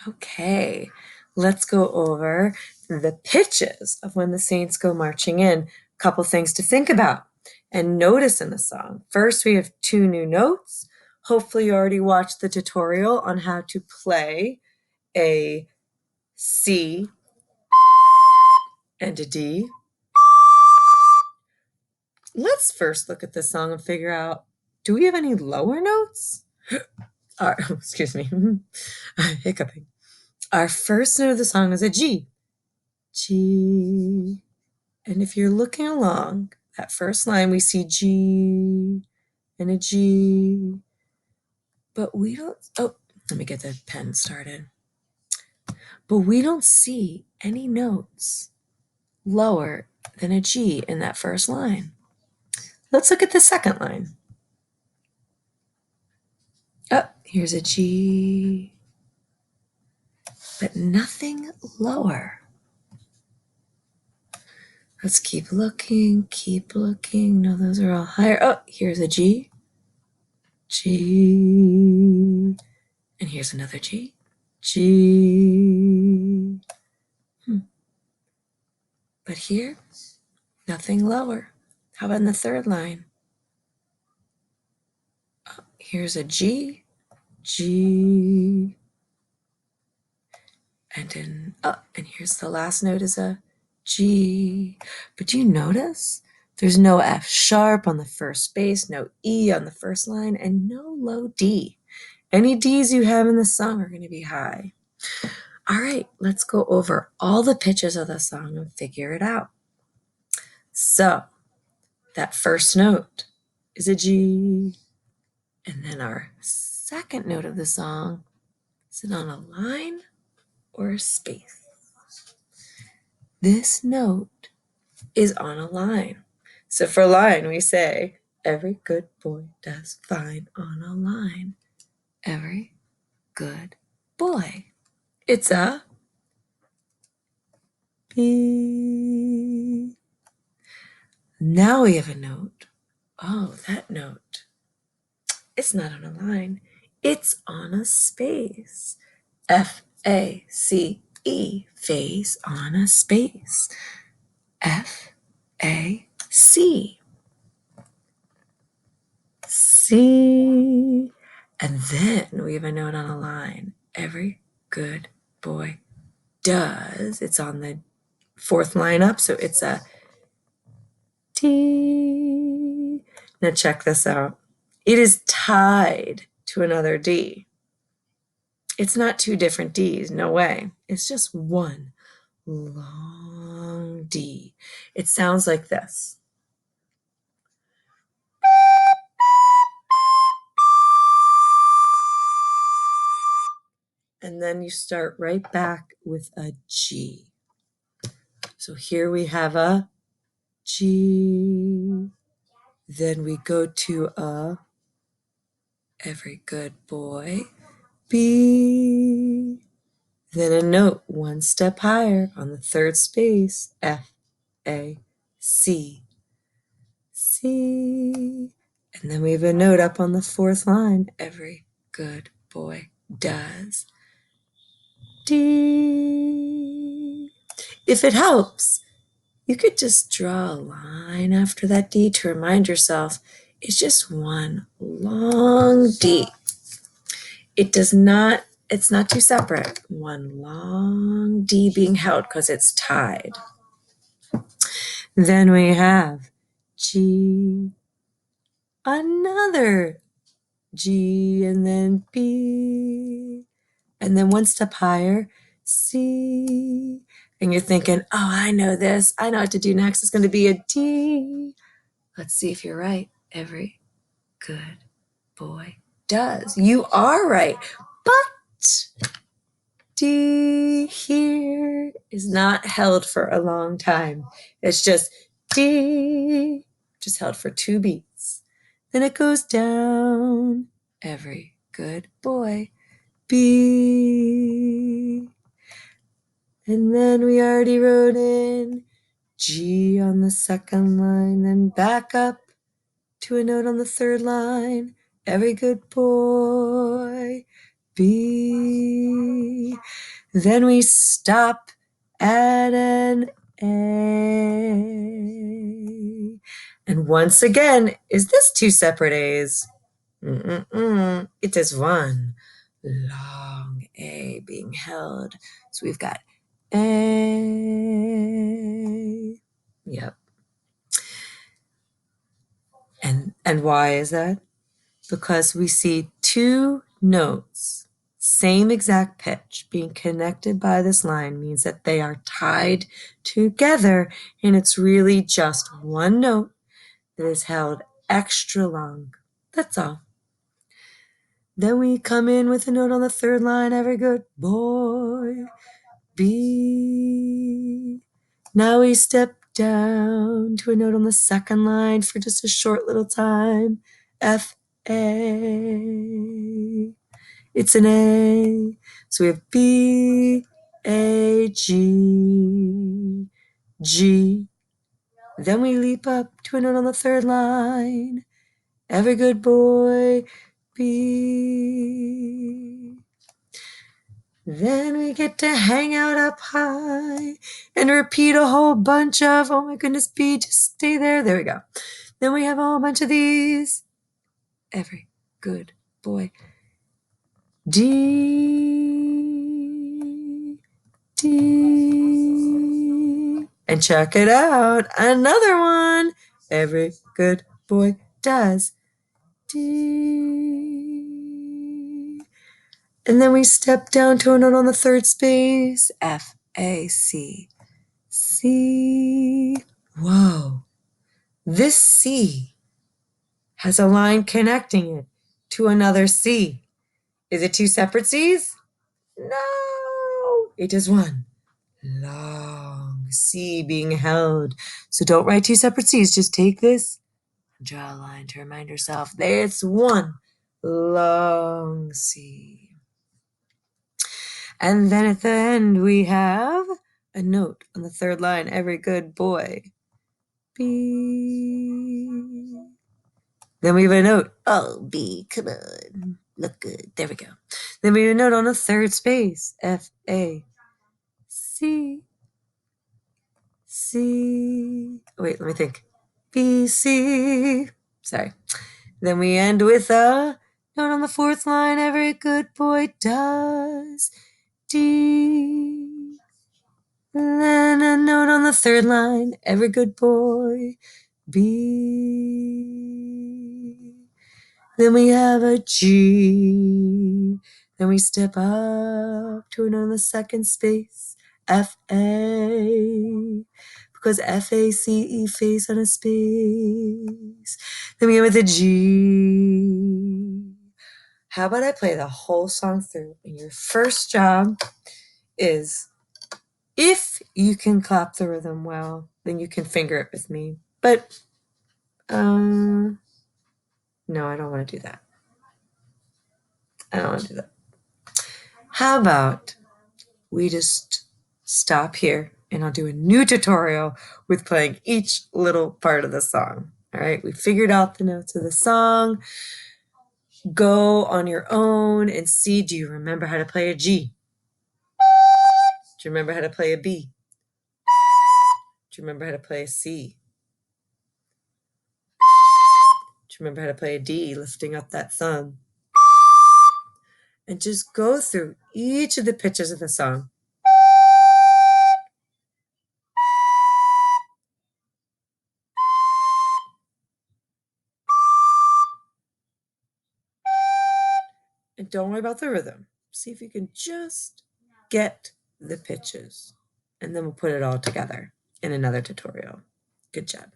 Okay, let's go over the pitches of When the Saints Go Marching In. A couple things to think about and notice in the song. First, we have 2 new notes. Hopefully you already watched the tutorial on how to play a C and a D. Let's first look at the song and figure out, do we have any lower notes? Excuse me, hiccuping. Our first note of the song is a G. G. And if you're looking along that first line, we see G and a G, but we don't, let me get the pen started. But we don't see any notes lower than a G in that first line. Let's look at the second line. Oh, here's a G, but nothing lower. Let's keep looking, keep looking. No, those are all higher. Oh, here's a G, G, and here's another G, G. But here, nothing lower. How about in the third line? Oh, here's a G, G, and here's the last note is a G. But do you notice there's no F sharp on the first bass, no E on the first line, and no low D. Any Ds you have in the song are going to be high. All right, let's go over all the pitches of the song and figure it out. So that first note is a G, and then our second note of the song, is it on a line or a space? This note is on a line. So for line, we say, every good boy does fine on a line. Every good boy. It's a B. Now we have a note. Oh, that note. It's not on a line. It's on a space. F-A-C-E, face on a space. F-A-C. C. And then we have a note on a line. Every good boy does. It's on the fourth line up, so it's a D. Now check this out. It is tied to another D. It's not 2 different Ds, no way. It's just one long D. It sounds like this. And then you start right back with a G. So here we have a G. Then we go to a every good boy, B. Then a note 1 step higher on the third space, F, A, C, C. And then we have a note up on the fourth line, every good boy does, D. If it helps, you could just draw a line after that D to remind yourself it's just one long D. It's not 2 separate. One long D being held because it's tied. Then we have G, another G, and then B, and then 1 step higher, C. And you're thinking, oh, I know this. I know what to do next. It's going to be a D. Let's see if you're right. Every good boy does. You are right. But D here is not held for a long time. It's just D, just held for 2 beats. Then it goes down. Every good boy, B. And then we already wrote in G on the second line, then back up to a note on the third line. Every good boy, B. Then we stop at an A. And once again, is this two separate A's? It is one long A being held. So we've got A. Yep. And why is that? Because we see two notes, same exact pitch, being connected by this line means that they are tied together, and it's really just one note that is held extra long. That's all. Then we come in with a note on the third line, every good boy, B. Now we step down to a note on the second line for just a short little time, F, A. It's an A. So we have B, A, G, G. Then we leap up to a note on the third line, every good boy, B. Then we get to hang out up high and repeat a whole bunch of, oh my goodness, B, just stay there. There we go. Then we have a whole bunch of these. Every good boy. D, D. And check it out. Another one. Every good boy does. D. And then we step down to a note on the third space, F, A, C, C. Whoa, this C has a line connecting it to another C. Is it two separate C's? No, it is one long C being held. So don't write two separate C's, just take this, draw a line to remind yourself it's one long C. And then at the end, we have a note on the third line, every good boy, B. Then we have a note, oh, B, come on, look good, there we go. Then we have a note on the third space, F, A, C, C. Wait, let me think. B, C. Sorry. Then we end with a note on the fourth line, every good boy does, D. And then a note on the third line, every good boy, B. Then we have a G. Then we step up to a note on the second space, F, A. Because F, A, C, E face on a space. Then we go with a G. How about I play the whole song through, and your first job is, if you can clap the rhythm well, then you can finger it with me. But, no, I don't want to do that. I don't want to do that. How about we just stop here and I'll do a new tutorial with playing each little part of the song. All right, we figured out the notes of the song. Go on your own and see, do you remember how to play a G? Do you remember how to play a B? Do you remember how to play a C? Do you remember how to play a D, lifting up that thumb? And just go through each of the pitches of the song. And don't worry about the rhythm. See if you can just get the pitches. And then we'll put it all together in another tutorial. Good job.